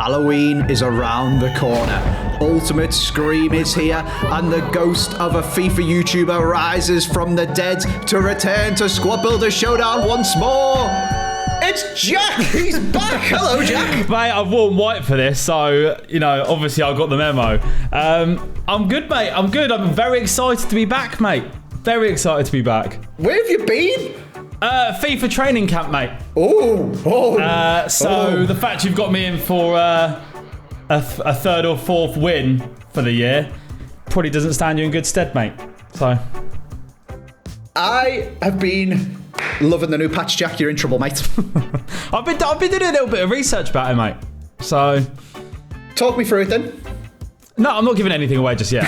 Halloween is around the corner. Ultimate Scream is here, and the ghost of a FIFA YouTuber rises from the dead to return to Squad Builder Showdown once more. It's Jack! He's back! Hello, Jack! Mate, I've worn white for this, so, obviously I got the memo. I'm good, mate. I'm good. I'm very excited to be back, mate. Very excited to be back. Where have you been? FIFA training camp, mate. So the fact you've got me in for a third or fourth win for the year probably doesn't stand you in good stead, mate. So I have been loving the new patch, Jack. You're in trouble, mate. I've been doing a little bit of research about it, mate. So talk me through it then. No, I'm not giving anything away just yet.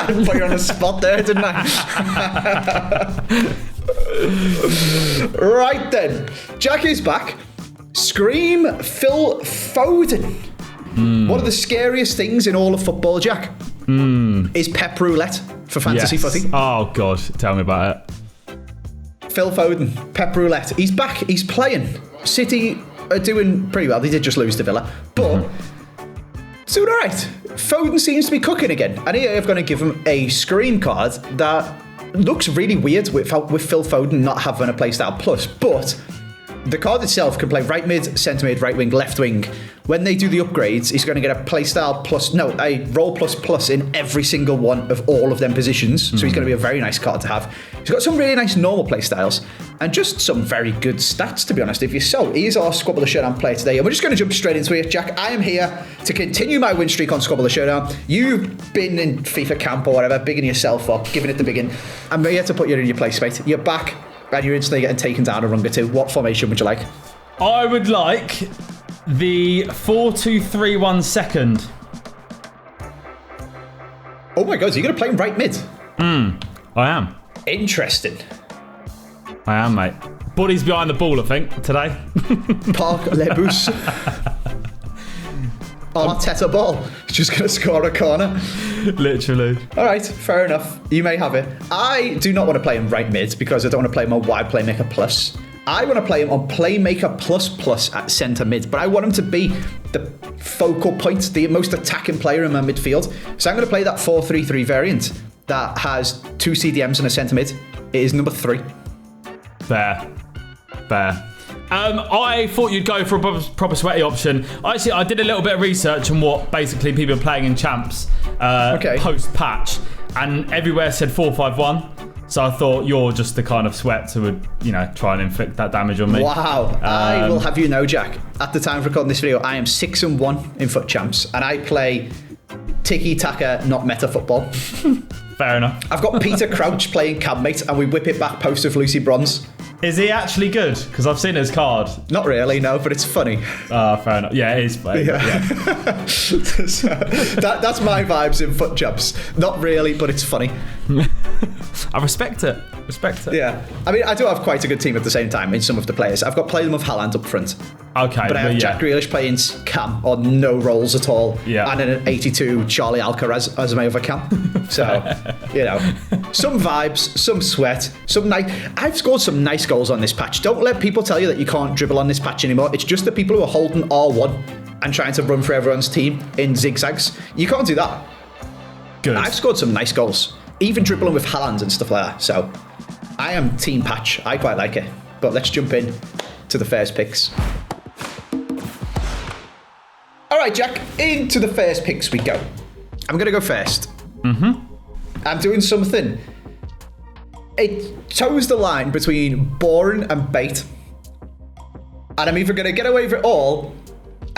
Put you on the spot there, didn't I? Right then, Jack is back. Scream Phil Foden. One of the scariest things in all of football, Jack, is Pep Roulette for fantasy footy. Oh, God, tell me about it. Phil Foden, Pep Roulette. He's back. He's playing. City are doing pretty well. They did just lose to Villa, but it's doing all right. Foden seems to be cooking again. And here I'm going to give him a Scream card that looks really weird with Phil Foden not having a playstyle plus, but the card itself can play right mid, centre mid, right wing, left wing. When they do the upgrades, he's going to get a playstyle plus, a role plus in every single one of all of them positions. So he's going to be a very nice card to have. He's got some really nice normal playstyles and just some very good stats, to be honest. He is our Squad Builder Showdown player today. And we're just going to jump straight into it, Jack. I am here to continue my win streak on Squad Builder Showdown. You've been in FIFA camp or whatever, bigging yourself up, giving it the biggin. I'm here to put you in your place, mate. You're back. And you're instantly getting taken down a rung or two. What formation would you like? I would like the 4-2-3-1 second. Oh my God, so you're going to play right mid? I am. Interesting. I am, mate. Buddy's behind the ball, I think, today. Park Lebus. Arteta ball. Just going to score a corner. Literally. All right, fair enough. You may have it. I do not want to play him right mid because I don't want to play him on wide playmaker plus. I want to play him on playmaker plus at centre mid, but I want him to be the focal point, the most attacking player in my midfield. So I'm going to play that 4-3-3 variant that has two CDMs and a centre mid. It is number 3. Fair. I thought you'd go for a proper sweaty option. Actually, I did a little bit of research on what basically people are playing in champs post-patch, and everywhere said 4-5-1. So I thought you're just the kind of sweat who would, try and inflict that damage on me. Wow. I will have you know, Jack, at the time of recording this video, I am 6-1 in FUT champs, and I play tiki-taka, not meta football. Fair enough. I've got Peter Crouch playing campmate, and we whip it back post of Lucy Bronze. Is he actually good? Because I've seen his card. Not really, no, but it's funny. Fair enough. Yeah, it is funny. Yeah. So, that's my vibes in FUT champs. Not really, but it's funny. I respect it. Yeah. I mean, I do have quite a good team at the same time in some of the players. I've got Play them of Haaland up front. Okay. But I have Jack Grealish playing cam on no roles at all. Yeah. And an 82 Charlie Alcaraz as my other cam. So, some vibes, some sweat, some nice. I've scored some nice goals on this patch. Don't let people tell you that you can't dribble on this patch anymore. It's just the people who are holding R1 and trying to run for everyone's team in zigzags. You can't do that. Good. I've scored some nice goals. Even dribbling with Haaland and stuff like that. So, I am team patch. I quite like it. But let's jump in to the first picks. All right, Jack, into the first picks we go. I'm going to go first. I'm doing something. It toes the line between boring and bait. And I'm either going to get away with it all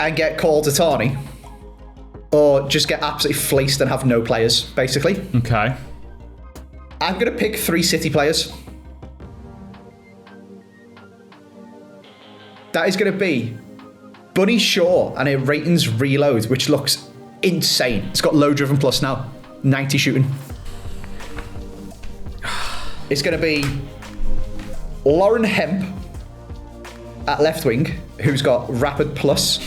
and get called a Tawny, or just get absolutely fleeced and have no players, basically. Okay. I'm going to pick 3 City players. That is going to be Bunny Shaw and a ratings reload, which looks insane. It's got low driven plus now, 90 shooting. It's going to be Lauren Hemp at left wing, who's got rapid plus.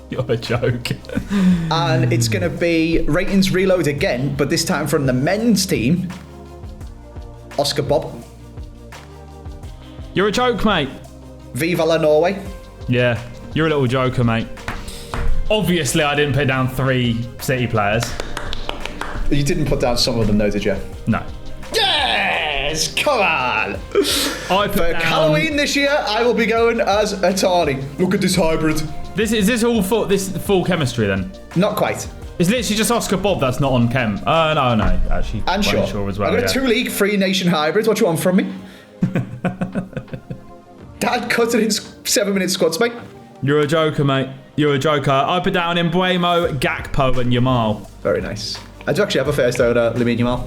You're a joke. And it's going to be ratings reload again, but this time from the men's team, Oscar Bob. You're a joke, mate. Viva la Norway. Yeah, you're a little joker, mate. Obviously, I didn't put down 3 City players. You didn't put down some of them, though, did you? No. Yes! Come on! For Halloween this year, I will be going as a Tani. Look at this hybrid. Is this all full chemistry then? Not quite. It's literally just Oscar Bob that's not on chem. No, actually. And sure as well. I've got a 2-league 3-nation hybrid. What you want from me? Dad cut it in 7-minute squads, mate. You're a joker, mate. You're a joker. I put down Mbuemo, Gakpo, and Yamal. Very nice. I do actually have a first owner, Lamine Yamal.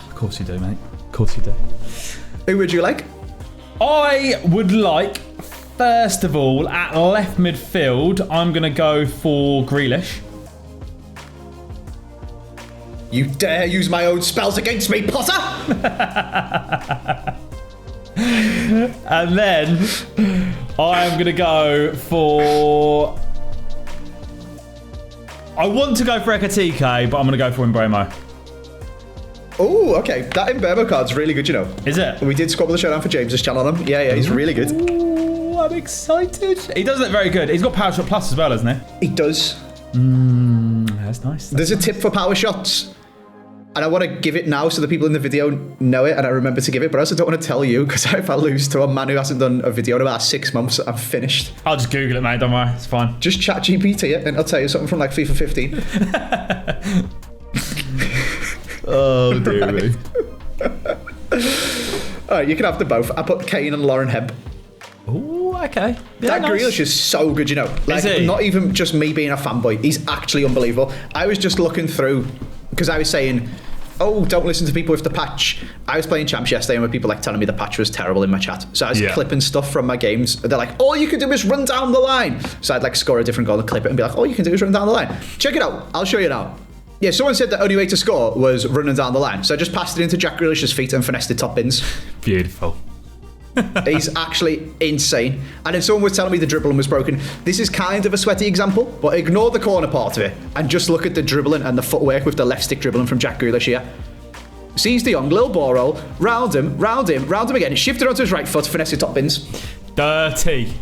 Of course you do, mate. Of course you do. Who would you like? I would like, first of all, at left midfield, I'm going to go for Grealish. You dare use my own spells against me, Potter! And then I'm going to go for... I want to go for Ekatike, but I'm going to go for Mbuemo. Oh, okay. That Mbuemo card's really good, you know. Is it? We did Squad Builder Showdown for James's channel on him. Yeah, he's really good. Ooh, I'm excited. He does look very good. He's got Power Shot Plus as well, hasn't he? He does. That's nice. There's a tip for power shots. And I want to give it now so the people in the video know it and I remember to give it, but I also don't want to tell you because if I lose to a man who hasn't done a video in about 6 months, I'm finished. I'll just Google it, mate. Don't worry. It's fine. Just chat GPT it and I'll tell you something from like FIFA 15. Oh, dear me. All right, you can have them both. I put Kane and Lauren Hemp. Oh, okay. Yeah, that Grealish is so good, you know. Like, not even just me being a fanboy. He's actually unbelievable. I was just looking through because I was saying, oh, don't listen to people with the patch. I was playing champs yesterday and with people like telling me the patch was terrible in my chat. So I was clipping stuff from my games. They're like, all you can do is run down the line. So I'd like score a different goal and clip it and be like, all you can do is run down the line. Check it out. I'll show you now. Yeah, someone said the only way to score was running down the line. So I just passed it into Jack Grealish's feet and finessed the top bins. Beautiful. He's actually insane. And then someone was telling me the dribbling was broken. This is kind of a sweaty example, but ignore the corner part of it and just look at the dribbling and the footwork with the left stick dribbling from Jack Grealish here. Sees De Jong, little ball roll, round him again, shifted onto his right foot, finesse the top bins. Dirty.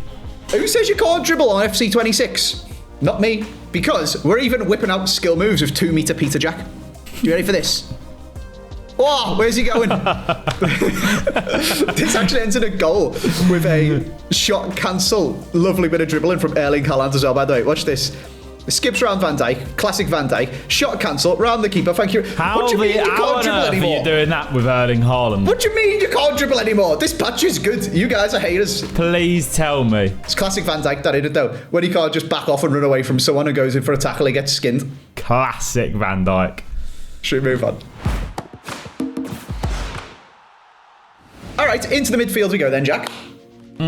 Who says you can't dribble on FC 26? Not me, because we're even whipping out skill moves with 2-meter Peter Jack. You ready for this? Oh, where's he going? This actually entered a goal with a shot cancel. Lovely bit of dribbling from Erling Haaland as well, by the way. Watch this. Skips round Van Dijk, classic Van Dijk, shot cancel, round the keeper, thank you. What do you mean you can't dribble anymore? Are you doing that with Erling Haaland? What do you mean you can't dribble anymore? This patch is good. You guys are haters. Please tell me. It's classic Van Dijk, that in it though. When he can't just back off and run away from someone and goes in for a tackle, he gets skinned. Classic Van Dijk. Should we move on? All right, into the midfield we go then, Jack. Who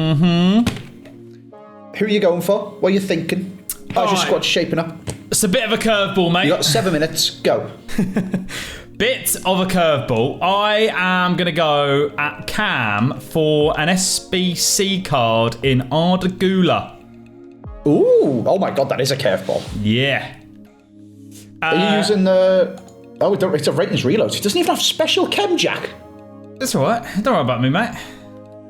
are you going for? What are you thinking? How's your squad shaping up? It's a bit of a curveball, mate. You got 7 minutes. Go. Bit of a curveball. I am going to go at Cam for an SBC card in Ardagula. Ooh. Oh my God, that is a curveball. Yeah. Are you using the... Oh, it's a ratings reload. It doesn't even have special chem, Jack. It's all right. Don't worry about me, mate.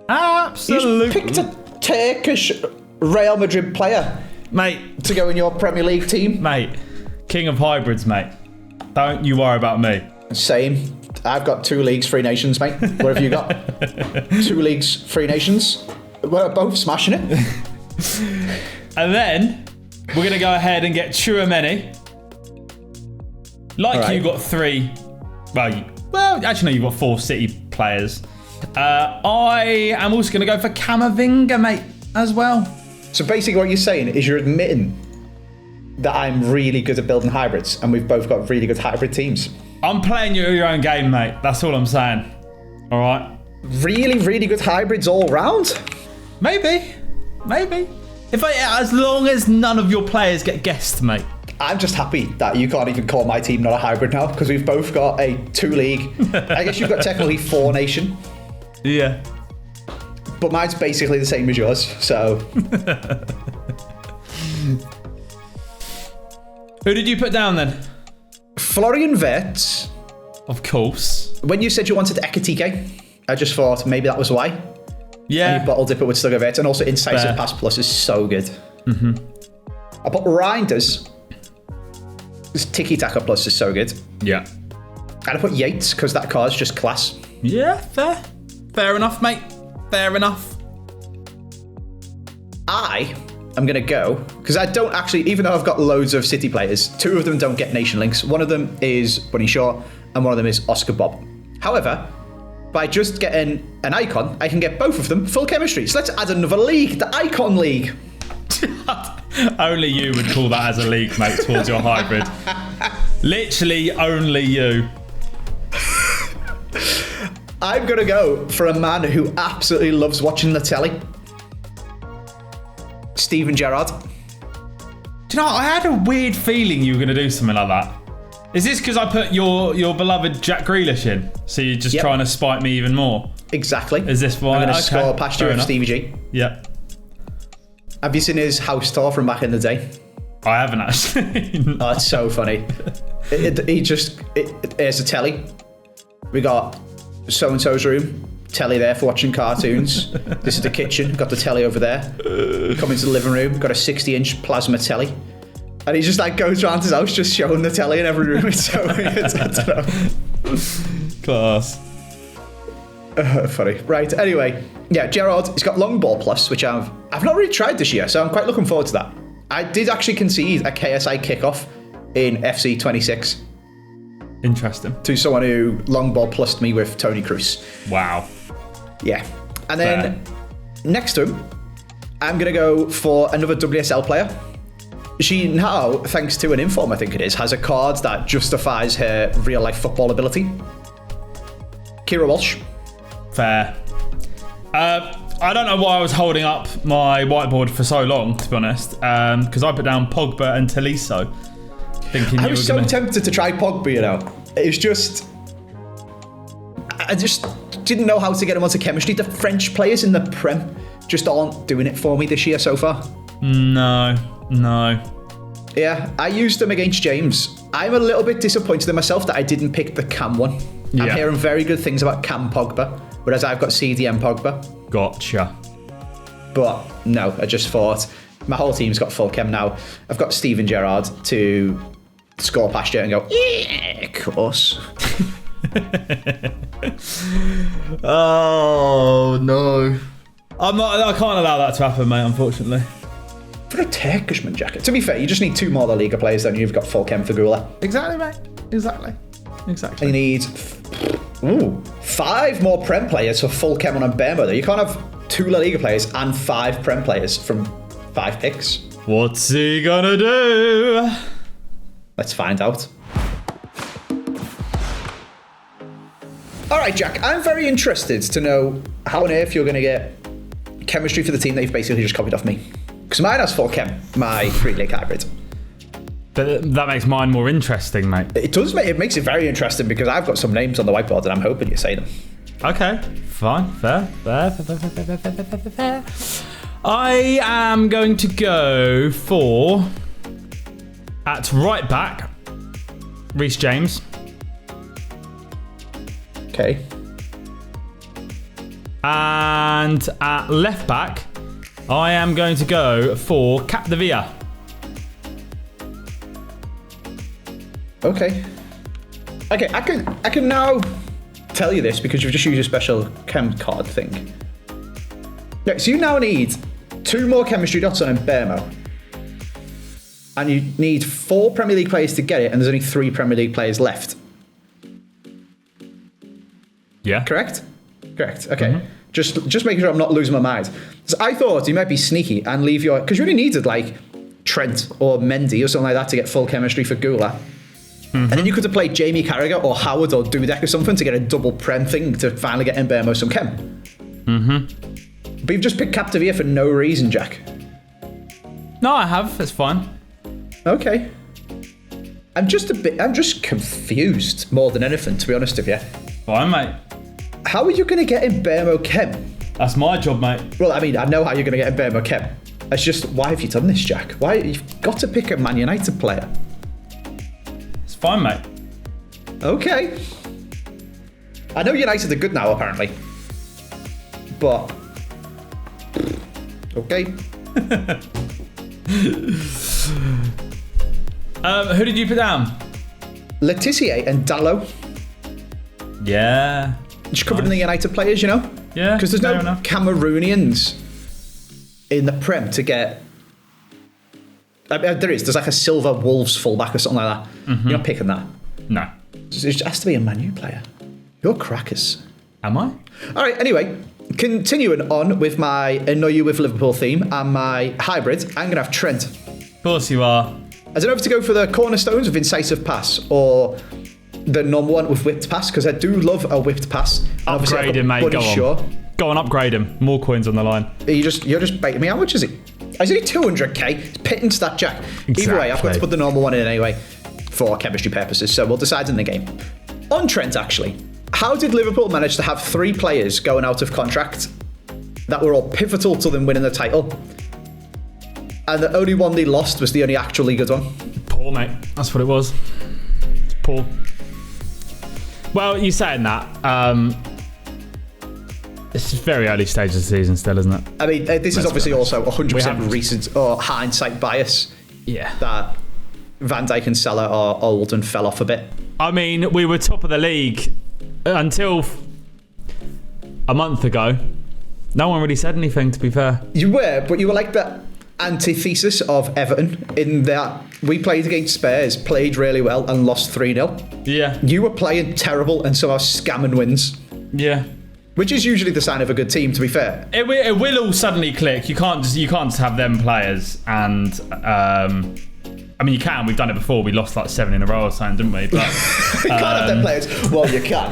Absolutely. You picked a Turkish Real Madrid player, mate, to go in your Premier League team. Mate, king of hybrids, mate. Don't you worry about me. Same. I've got 2 leagues, 3 nations, mate. What have you got? 2 leagues, 3 nations. We're both smashing it. And then we're going to go ahead and get Chouameni. Like you got 3. Well, actually, no, you've got 4 City players. I am also going to go for Camavinga, mate, as well. So basically what you're saying is you're admitting that I'm really good at building hybrids and we've both got really good hybrid teams. I'm playing your own game, mate. That's all I'm saying. All right? Really, really good hybrids all round? Maybe. As long as none of your players get guessed, mate. I'm just happy that you can't even call my team not a hybrid now because we've both got a 2 league. I guess you've got technically 4 nation. Yeah. But mine's basically the same as yours, so... Who did you put down then? Florian Wirtz. Of course. When you said you wanted Ekatike, I just thought maybe that was why. Yeah. And you bottle dip it with Slugger Wirtz, and also Incisive Pass Plus is so good. I put Reinders. This Tiki Taka Plus is so good. Yeah. And I put Yates because that card's just class. Yeah, fair. Fair enough, mate. Fair enough. I'm going to go, because I don't actually, even though I've got loads of City players, 2 of them don't get nation links. One of them is Bunny Shaw, and one of them is Oscar Bob. However, by just getting an icon, I can get both of them full chemistry. So let's add another league, the Icon League. Only you would call that as a league, mate, towards your hybrid. Literally only you. I'm going to go for a man who absolutely loves watching the telly. Steven Gerrard. Do you know, I had a weird feeling you were going to do something like that. Is this because I put your beloved Jack Grealish in? So you're just trying to spite me even more? Exactly. Is this why? I'm going to score past you with Stevie G. Yep. Have you seen his house tour from back in the day? I haven't actually. No. Oh, it's so funny. Here's a telly. We got so-and-so's room. Telly there for watching cartoons. This is the kitchen. Got the telly over there. Come into the living room. Got a 60-inch plasma telly. And he just like goes around his house just showing the telly in every room. It's so weird. I don't know. Class. Funny. Right, anyway. Yeah, Gerrard, he's got long ball plus, which I've not really tried this year, so I'm quite looking forward to that. I did actually concede a KSI kickoff in FC 26. Interesting. To someone who long ball plussed me with Tony Cruz. Wow. Yeah. And then next to him, I'm going to go for another WSL player. She now, thanks to an inform, I think it is, has a card that justifies her real-life football ability. Kira Walsh. Fair. I don't know why I was holding up my whiteboard for so long, to be honest, because I put down Pogba and Tolisso. Thinking I was so tempted to try Pogba, you know. It was just... I just didn't know how to get him onto chemistry. The French players in the Prem just aren't doing it for me this year so far. No. Yeah, I used them against James. I'm a little bit disappointed in myself that I didn't pick the Cam one. I'm hearing very good things about Cam Pogba, whereas I've got CDM Pogba. Gotcha. But no, I just thought my whole team's got full chem now. I've got Steven Gerrard to score past you and go, yeah, of course. Oh no. I can't allow that to happen, mate, unfortunately. For a Turkishman jacket. To be fair, you just need 2 more La Liga players, then you've got full chem for Gula. Exactly, mate. Exactly. You need 5 more Prem players for full chem on Bermo, though. You can't have 2 La Liga players and 5 Prem players from 5 picks. What's he gonna do? Let's find out. All right, Jack, I'm very interested to know how on earth you're going to get chemistry for the team that you've basically just copied off me. Because mine has full chem, my 3-league hybrid. But that makes mine more interesting, mate. It does, mate. It makes it very interesting because I've got some names on the whiteboard and I'm hoping you say them. Okay, fine, fair. I am going to go for, at right back, Reece James. Okay. And at left back, I am going to go for Capdevila. Okay, I can now tell you this because you've just used a special chem card thing. Yeah, so you now need 2 more chemistry dots on Bermo. And you need 4 Premier League players to get it, and there's only 3 Premier League players left. Yeah. Correct? Correct. Okay. Mm-hmm. Just making sure I'm not losing my mind. So I thought you might be sneaky and leave your... Because you only needed, like, Trent or Mendy or something like that to get full chemistry for Gula. Mm-hmm. And then you could have played Jamie Carragher or Howard or Dudek or something to get a double Prem thing to finally get Mbemo some chem. Mm-hmm. But you've just picked Capdevila for no reason, Jack. No, I have. It's fine. Okay. I'm just confused more than anything, to be honest with you. Fine, mate. How are you going to get Mbemo chem? That's my job, mate. Well, I mean, I know how you're going to get Mbemo chem. It's just, why have you done this, Jack? Why? You've got to pick a Man United player. It's fine, mate. Okay. I know United are good now, apparently. But... okay. Who did you put down? Letitia and Dallo. Yeah. Just covered in the United players, you know? Yeah. Because there's no Cameroonians in the Prem to get. There's like a Silver Wolves fullback or something like that. Mm-hmm. You're not picking that. No. It has to be a Man U player. You're crackers. Am I? All right, anyway, continuing on with my Annoy You With Liverpool theme and my hybrid, I'm going to have Trent. Of course you are. I don't know if to go for the cornerstones with incisive pass or the normal one with whipped pass, because I do love a whipped pass. Upgrade him, mate. Go on. Go on, upgrade him. More coins on the line. You're just baiting me. How much is he? Is he 200k? It's pitting stat jack. Exactly. Either way, I've got to put the normal one in anyway for chemistry purposes, so we'll decide in the game. On Trent, actually, how did Liverpool manage to have 3 players going out of contract that were all pivotal to them winning the title, and the only one they lost was the only actually good one? Poor, mate. That's what it was. It's poor. Well, you're saying that. It's just very early stage of the season still, isn't it? I mean, this is obviously also 100% recent or hindsight bias. Yeah. That Van Dijk and Salah are old and fell off a bit. I mean, we were top of the league until a month ago. No one really said anything, to be fair. You were, but you were like the antithesis of Everton in that we played against Spurs, played really well and lost 3-0. Yeah. You were playing terrible and somehow scamming wins. Yeah. Which is usually the sign of a good team, to be fair. It will all suddenly click. You can't just have them players and I mean, you can. We've done it before. We lost like 7 in a row or something, didn't we? But you can't have them players. Well, you can.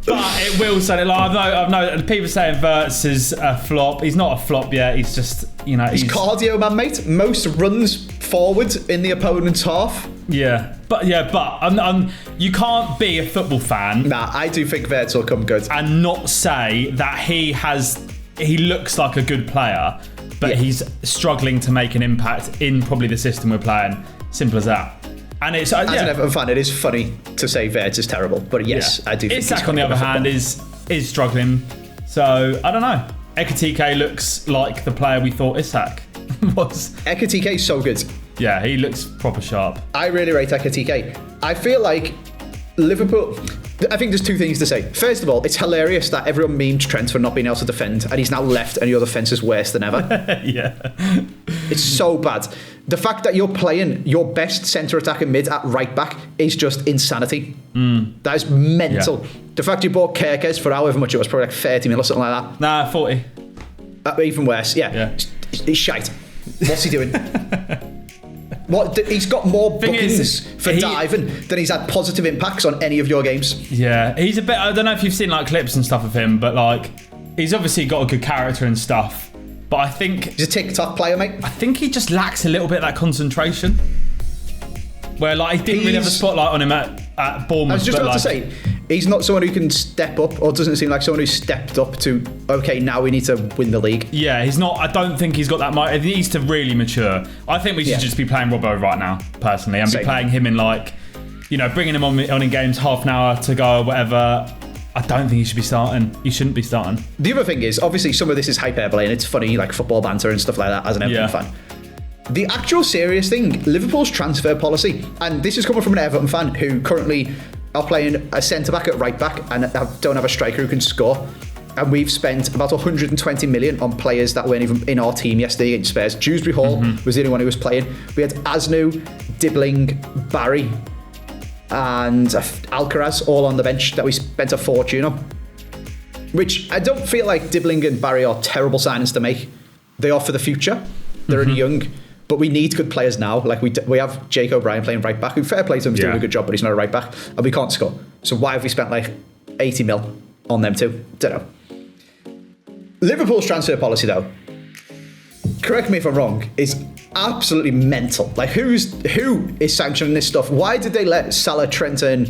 But it will suddenly. Like, I've known people saying Verts is a flop. He's not a flop yet. He's just, you know, he's cardio man, mate. Most runs forward in the opponent's half. Yeah, but you can't be a football fan. Nah, I do think Verts will come good and not say that he looks like a good player, but he's struggling to make an impact in probably the system we're playing. Simple as that. And it's as an Everton fan, it is funny to say Verts is terrible, but yes, I do think Isak, on the other hand, is struggling. So I don't know. Ekitike looks like the player we thought Isak was. Ekitike is so good. Yeah, he looks proper sharp. I really rate Ekitike. I feel like Liverpool. I think there's 2 things to say. First of all, it's hilarious that everyone memed Trent for not being able to defend, and he's now left and your defence is worse than ever. Yeah. It's so bad. The fact that you're playing your best centre attacking mid at right back is just insanity. That is mental. Yeah. The fact you bought Kerkez for however much it was, probably like 30 mil or something like that. Nah, 40. Even worse, yeah. He's shite. What's he doing? He's got more bookings for diving than he's had positive impacts on any of your games. Yeah, he's a bit. I don't know if you've seen like clips and stuff of him, but like he's obviously got a good character and stuff. But I think he's a TikTok player, mate. I think he just lacks a little bit of that concentration. Where like he didn't really have the spotlight on him at Bournemouth. I was just about to say, he's not someone who can step up, or doesn't seem like someone who's stepped up to, okay, now we need to win the league. Yeah, he's not. I don't think he's got that much. He needs to really mature. I think we should just be playing Robbo right now, personally, and be playing him in like, you know, bringing him on in games half an hour to go or whatever. I don't think he should be starting. He shouldn't be starting. The other thing is, obviously, some of this is hyperbole and it's funny, like football banter and stuff like that, as an Everton fan. The actual serious thing, Liverpool's transfer policy, and this is coming from an Everton fan who currently are playing a centre-back at right-back and don't have a striker who can score. And we've spent about 120 million on players that weren't even in our team yesterday against Spurs. Dewsbury Hall was the only one who was playing. We had Asnu, Dibbling, Barry, and Alcaraz all on the bench that we spent a fortune on. Which I don't feel like Dibbling and Barry are terrible signings to make. They are for the future. They're only young. But we need good players now. Like we have Jake O'Brien playing right back, who fair play to him, he's doing a good job, but he's not a right back. And we can't score. So why have we spent like 80 mil on them too? Don't know. Liverpool's transfer policy though, correct me if I'm wrong, is absolutely mental. Like who is sanctioning this stuff? Why did they let Salah, Trent and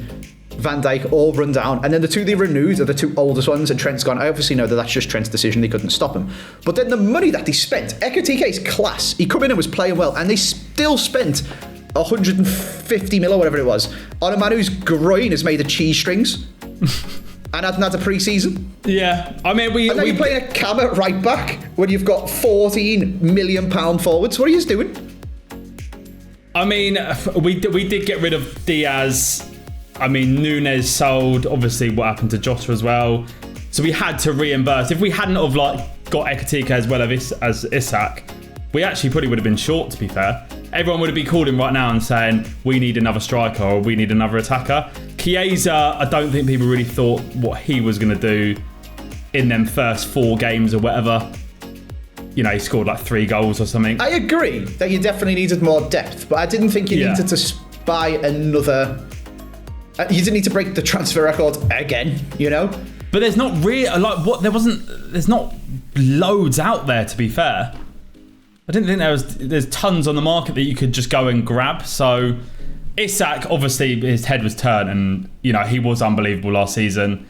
Van Dijk all run down, and then the 2 they renewed are the 2 oldest ones, and Trent's gone. I obviously know that that's just Trent's decision, they couldn't stop him. But then the money that they spent, Ekitike's class, he come in and was playing well, and they still spent 150 mil or whatever it was on a man whose groin is made of cheese strings. and hadn't had a pre-season. Yeah, I mean, you're playing a cam at right back when you've got £14 million forwards. What are you doing? I mean, we did get rid of Diaz. I mean, Nunes sold. Obviously, what happened to Jota as well. So we had to reimburse. If we hadn't have got Ekitike as well as Isak, we actually probably would have been short, to be fair. Everyone would have been calling right now and saying, we need another striker or we need another attacker. Chiesa, I don't think people really thought what he was going to do in them first 4 games or whatever. You know, he scored 3 goals or something. I agree that you definitely needed more depth, but I didn't think you needed to buy another... you didn't need to break the transfer record again, you know? But there's not really... There's not loads out there, to be fair. I didn't think there's tons on the market that you could just go and grab. So Isak, obviously, his head was turned, and you know he was unbelievable last season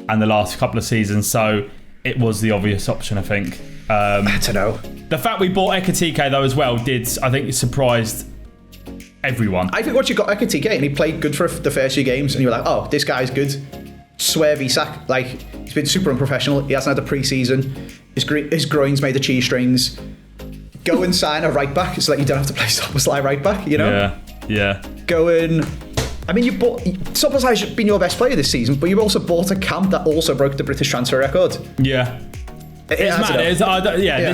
and the last couple of seasons. So it was the obvious option, I think. I don't know. The fact we bought Ekitike though as well I think it surprised everyone. I think once you got Ekitike and he played good for the first few games, and you were like, oh, this guy's good. Swerve Isak, he's been super unprofessional. He hasn't had a pre-season. His groin's made of cheese strings. Go and sign a right back so that you don't have to play Szoboszlai right back, you know? Yeah. Go and... I mean, Szoboszlai's been your best player this season, but you also bought a camp that also broke the British transfer record. Yeah. It's mad.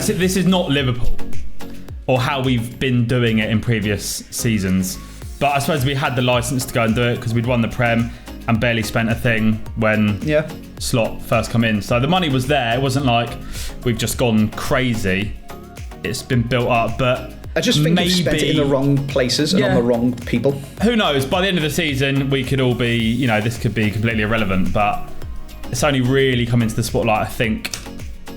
This is not Liverpool or how we've been doing it in previous seasons. But I suppose we had the licence to go and do it because we'd won the Prem and barely spent a thing when Slot first come in. So the money was there. It wasn't like we've just gone crazy. It's been built up, but I just think you've spent it in the wrong places and on the wrong people. Who knows? By the end of the season, we could all be, you know, this could be completely irrelevant, but it's only really come into the spotlight, I think,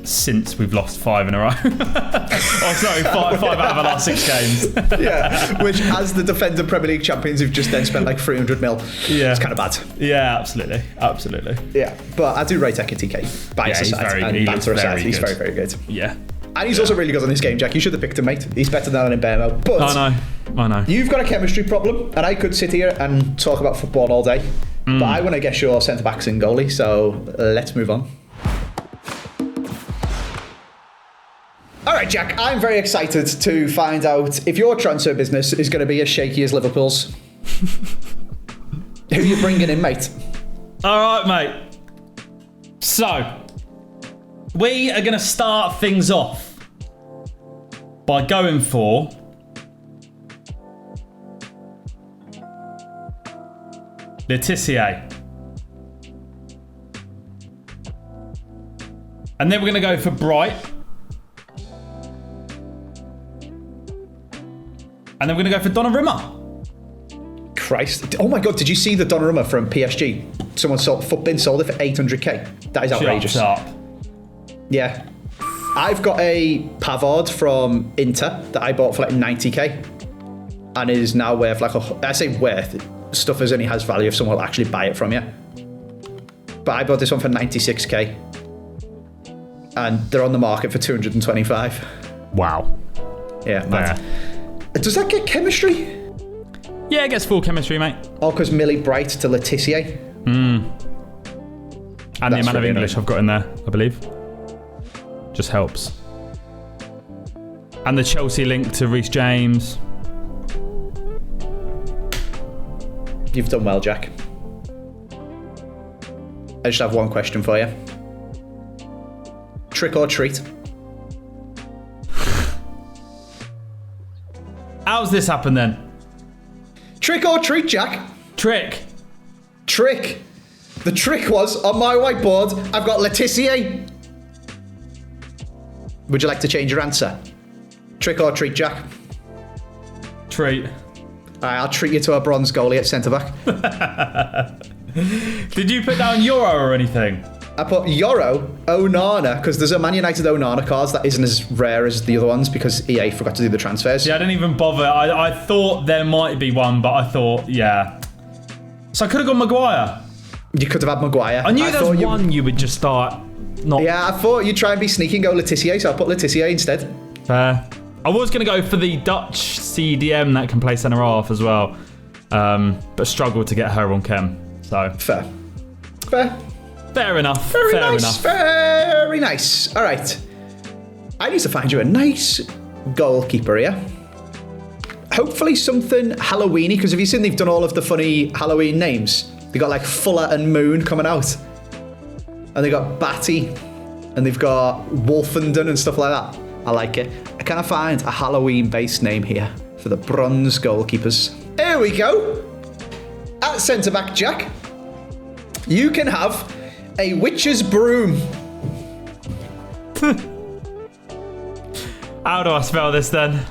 since we've lost 5 in a row. Oh, sorry, 5 out of the last 6 games. Yeah, which as the defending Premier League champions who've just then spent 300 mil. Yeah. It's kind of bad. Yeah, absolutely. Yeah, but I do rate Ekitike. Bias aside and banter aside, he's very, very good. Yeah. And he's also really good on this game, Jack. You should have picked him, mate. He's better than Mbemo. But I know. You've got a chemistry problem, and I could sit here and talk about football all day. But I want to guess your centre-backs and goalie, so let's move on. All right, Jack, I'm very excited to find out if your transfer business is going to be as shaky as Liverpool's. Who are you bringing in, mate? All right, mate. So, we are going to start things off by going for Letitia. And then we're going to go for Bright. And then we're going to go for Donnarumma. Christ. Oh my God, did you see the Donnarumma from PSG? Someone sold it for 800k. That is outrageous. Shut up. Yeah. I've got a Pavard from Inter that I bought for 90k and is now worth I say worth, stuff as only has value if someone will actually buy it from you. But I bought this one for 96k and they're on the market for 225. Wow. Yeah, mad. Does that get chemistry? Yeah, it gets full chemistry, mate. Oh, because Millie Bright to Letitia. And the amount of English I've got in there, I believe. Just helps. And the Chelsea link to Reece James. You've done well, Jack. I just have one question for you. Trick or treat? How's this happen then? Trick or treat, Jack? Trick. The trick was, on my whiteboard, I've got Letitia. Would you like to change your answer? Trick or treat, Jack? Treat. All right, I'll treat you to a bronze goalie at centre-back. Did you put down Euro or anything? I put Euro, Onana, because there's a Man United Onana cards that isn't as rare as the other ones because EA forgot to do the transfers. Yeah, I didn't even bother. I thought there might be one, but I thought, yeah. So I could have gone Maguire. You could have had Maguire. I knew there was one you would just start not... Yeah, I thought you'd try and be sneaky and go Letitia, so I put Letitia instead. Fair. I was going to go for the Dutch CDM that can play centre-half as well, but struggled to get her on chem. So Fair. Fair enough. Very nice. Very nice. All right. I need to find you a nice goalkeeper here. Hopefully something Halloweeny, because have you seen they've done all of the funny Halloween names? They got like Fuller and Moon coming out. And they got Batty. And they've got Wolfenden and stuff like that. I like it. I can't find a Halloween-based name here for the bronze goalkeepers. Here we go. At centre-back, Jack, you can have a witch's broom. How do I spell this then?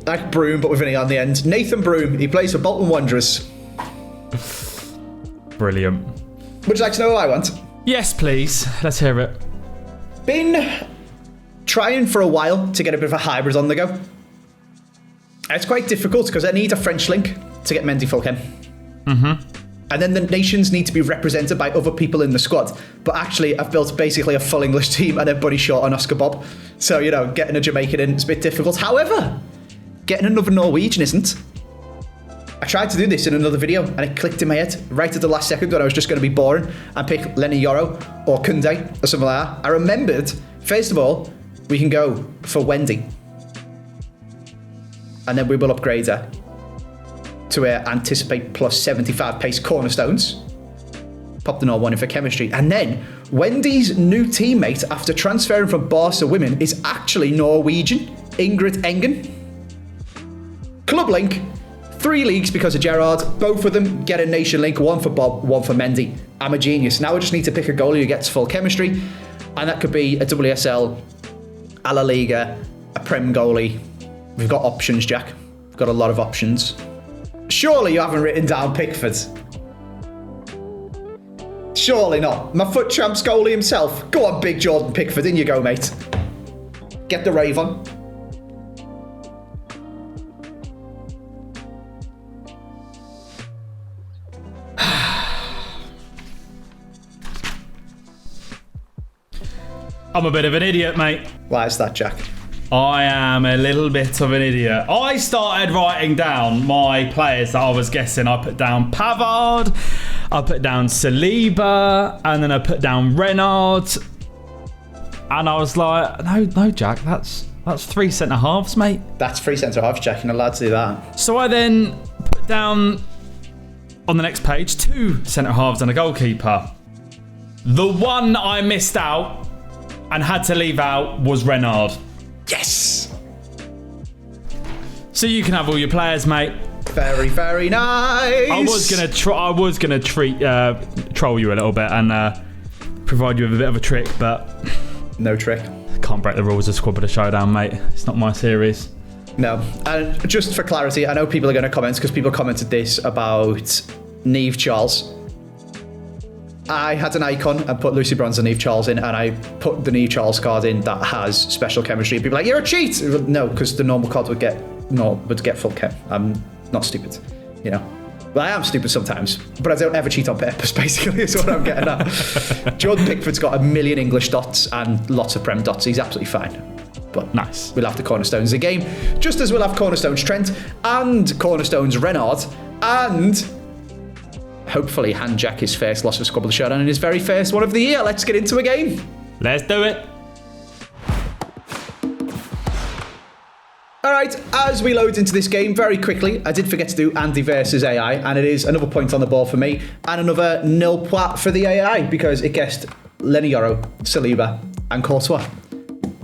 Like broom, but with an E on the end. Nathan Broom. He plays for Bolton Wanderers. Brilliant. Would you like to know what I want? Yes, please. Let's hear it. Been trying for a while to get a bit of a hybrid on the go. It's quite difficult because I need a French link to get Mendy Fulham. And then the nations need to be represented by other people in the squad. But actually, I've built basically a full English team and then Buddy Short and Oscar Bob. So, you know, getting a Jamaican in is a bit difficult. However, getting another Norwegian isn't. I tried to do this in another video and it clicked in my head right at the last second when I was just going to be boring and pick Lenny Yoro or Kunde or something like that. I remembered, first of all, we can go for Wendy. And then we will upgrade her to anticipate plus 75 pace cornerstones. Pop the Nor one in for chemistry. And then Wendy's new teammate after transferring from Barca Women is actually Norwegian, Ingrid Engen. Club link, 3 leagues because of Gerrard. Both of them get a nation link, one for Bob, one for Mendy. I'm a genius. Now I just need to pick a goalie who gets full chemistry. And that could be a WSL, a La Liga, a Prem goalie. We've got options, Jack. We've got a lot of options. Surely you haven't written down Pickford. Surely not. My foot tramp's goalie himself. Go on, big Jordan Pickford. In you go, mate. Get the rave on. I'm a bit of an idiot, mate. Why is that, Jack? I am a little bit of an idiot. I started writing down my players that I was guessing. I put down Pavard, I put down Saliba, and then I put down Renard. And I was like, no, Jack, that's 3 centre halves, mate. That's 3 centre halves, Jack. You're not allowed to do that. So I then put down on the next page 2 centre halves and a goalkeeper. The one I missed out and had to leave out was Renard. Yes! So you can have all your players, mate. Very, very nice. I was gonna troll you a little bit and provide you with a bit of a trick, but no trick. Can't break the rules of Squad Builder Showdown, mate. It's not my series. No, and just for clarity, I know people are going to comment because people commented this about Niamh Charles. I had an icon and put Lucy Bronze and Niamh Charles in, and I put the Niamh Charles card in that has special chemistry. People are like, you're a cheat! No, because the normal card would get full chem. I'm not stupid, you know. Well, I am stupid sometimes, but I don't ever cheat on purpose, basically, is what I'm getting at. Jordan Pickford's got 1 million English dots and lots of Prem dots. He's absolutely fine. But nice. We'll have the cornerstones of the game, just as we'll have cornerstones Trent and cornerstones Renard, and hopefully hand Jack his first loss of Squad Builder Showdown in his very first one of the year. Let's get into a game. Let's do it. All right, as we load into this game very quickly, I did forget to do Andy versus AI, and it is another point on the board for me, and another nil point for the AI, because it guessed Lenny Yoro, Saliba, and Courtois.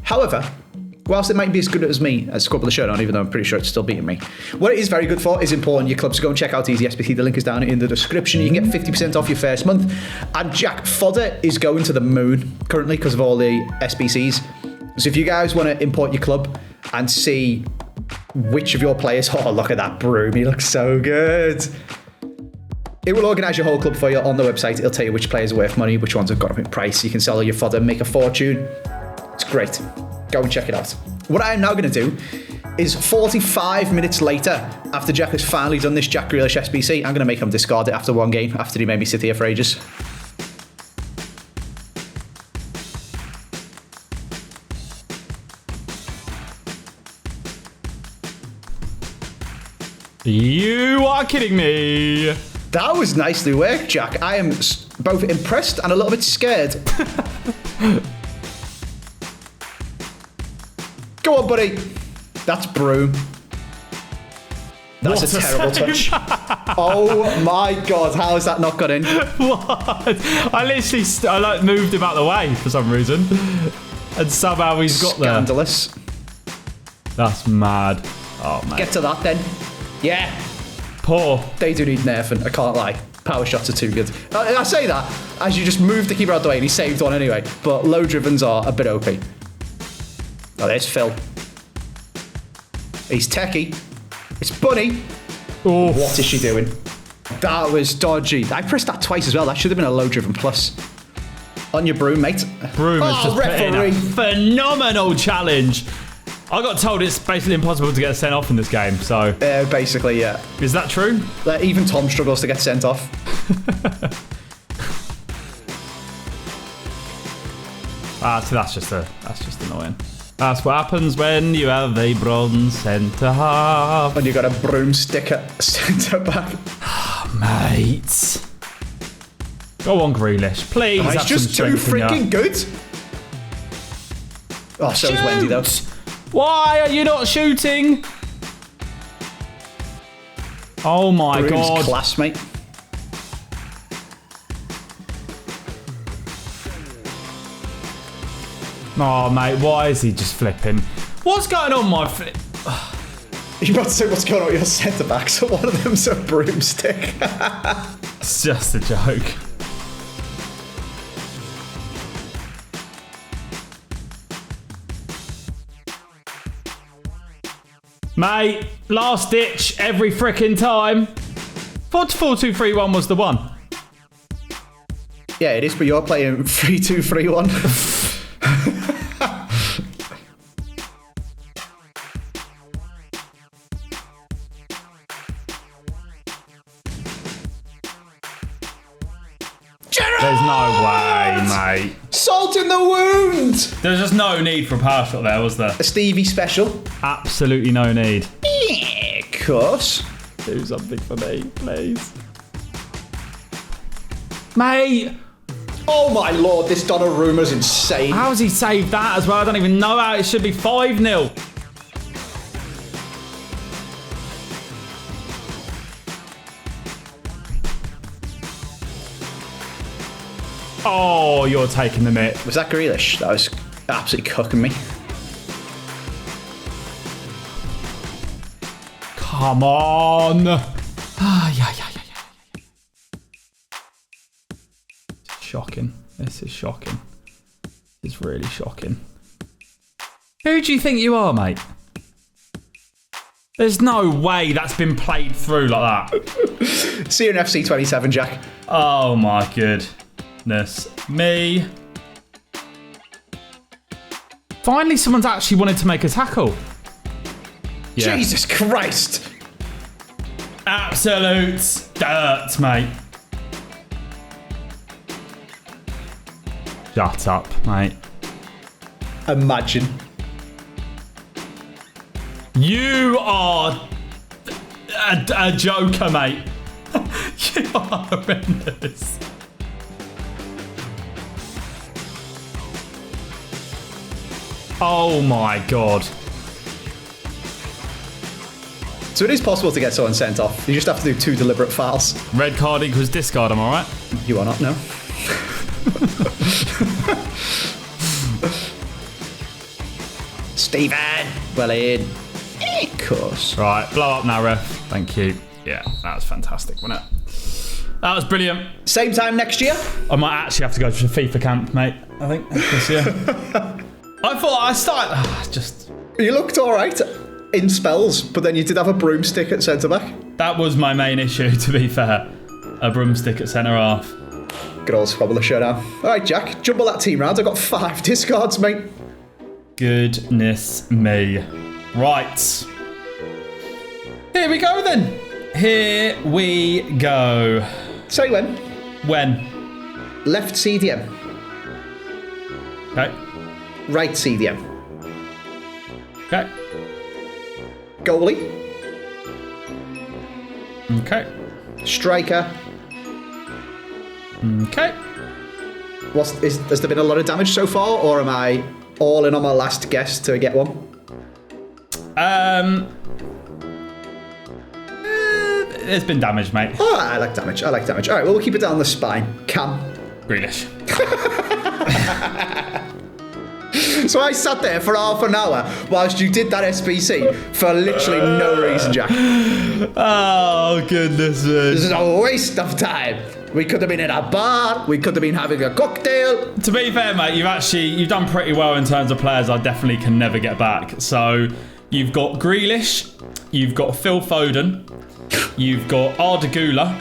However, whilst it might be as good as me at Squad Builder Showdown, even though I'm pretty sure it's still beating me, what it is very good for is importing your clubs. Go and check out EasySBC. The link is down in the description. You can get 50% off your first month. And Jack, fodder is going to the moon currently because of all the SBCs. So if you guys want to import your club and see which of your players... Oh, look at that broom. He looks so good. It will organise your whole club for you on the website. It'll tell you which players are worth money, which ones have got up in price. You can sell your fodder, make a fortune. It's great. Go and check it out. What I am now going to do is 45 minutes later, after Jack has finally done this Jack Grealish SBC, I'm going to make him discard it after one game, after he made me sit here for ages. You are kidding me. That was nicely worked, Jack. I am both impressed and a little bit scared. Go on, buddy. That's Broom. That's a terrible touch. Oh my God, how has that not got in? What? I literally moved him out of the way for some reason. And somehow he's got there. Scandalous. That's mad. Oh, man. Get to that then. Yeah. Poor. They do need nerfing, I can't lie. Power shots are too good. I say that as you just moved the keeper out of the way and he saved one anyway. But low drivens are a bit OP. Oh, there's Phil. He's techie. It's Bunny. Oh. What is she doing? That was dodgy. I pressed that twice as well. That should have been a low driven plus. On your Broom, mate. Broom has just referee. put in a phenomenal challenge. I got told it's basically impossible to get sent off in this game, so... basically, yeah. Is that true? Even Tom struggles to get sent off. So that's just annoying. That's what happens when you have a bronze centre half. When you got a broomstick at centre back. Mate. Go on, Grealish. Please. Oh, he's just too freaking good. Oh, so is Wendy, though. Why are you not shooting? Oh, my Broom's God. Class, mate. Oh, mate, why is he just flipping? What's going on, my flip? You're about to say what's going on with your centre backs. One of them's a broomstick. It's just a joke. Mate, last ditch every frickin' time. 4-2-3-1 was the one. Yeah, it is, but you're playing 3-2-3-1. There's no way, mate. Salt in the wound! There's just no need for a power shot there, was there? A Stevie special. Absolutely no need. Yeah, of course. Do something for me, please. Mate! Oh my lord, this Donnarumma's insane. How has he saved that as well? I don't even know how. It should be 5-0. Oh, you're taking the mitt. Was that Grealish? That was absolutely cooking me. Come on. Yeah. Shocking. This is shocking. It's really shocking. Who do you think you are, mate? There's no way that's been played through like that. See you in FC 27, Jack. Oh my goodness me. Finally, someone's actually wanted to make a tackle. Yeah. Jesus Christ. Absolute dirt, mate. Shut up, mate. Imagine. You are a joker, mate. You are horrendous. Oh my God. So it is possible to get someone sent off. You just have to do 2 deliberate fouls. Red card equals discard, am I right? You are not, no. Steven! Well in. Of course. Right, blow up now, ref. Thank you. Yeah, that was fantastic, wasn't it? That was brilliant. Same time next year? I might actually have to go to a FIFA camp, mate. I think this year. I thought I started... just... You looked alright in spells, but then you did have a broomstick at centre-back. That was my main issue, to be fair. A broomstick at centre-half. Good old Squad Builder Showdown. Alright, Jack, jumble that team round. I've got 5 discards, mate. Goodness me. Right. Here we go, then. Here we go. Say when. When? Left CDM. Okay. Right CDM. Okay. Goalie. Okay. Striker. Okay. Has there been a lot of damage so far, or am I all in on my last guess to get one? There's been damage, mate. Oh, I like damage. All right, well, we'll keep it down the spine. Cam. Grealish. So I sat there for half an hour whilst you did that SBC for literally no reason, Jack. Oh, goodness me. This is a waste of time. We could have been in a bar. We could have been having a cocktail. To be fair, mate, you've done pretty well in terms of players I definitely can never get back. So you've got Grealish, you've got Phil Foden, you've got Arda Güler,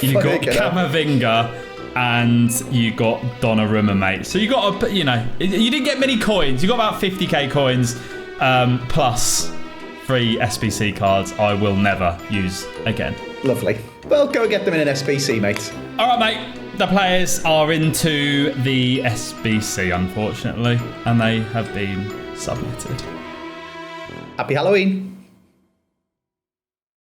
you've got Camavinga, and you got Donnarumma, mate. So you got you didn't get many coins. You got about 50k coins, plus 3 SBC cards I will never use again. Lovely. Well, go get them in an SBC, mate. All right, mate. The players are into the SBC, unfortunately, and they have been submitted. Happy Halloween.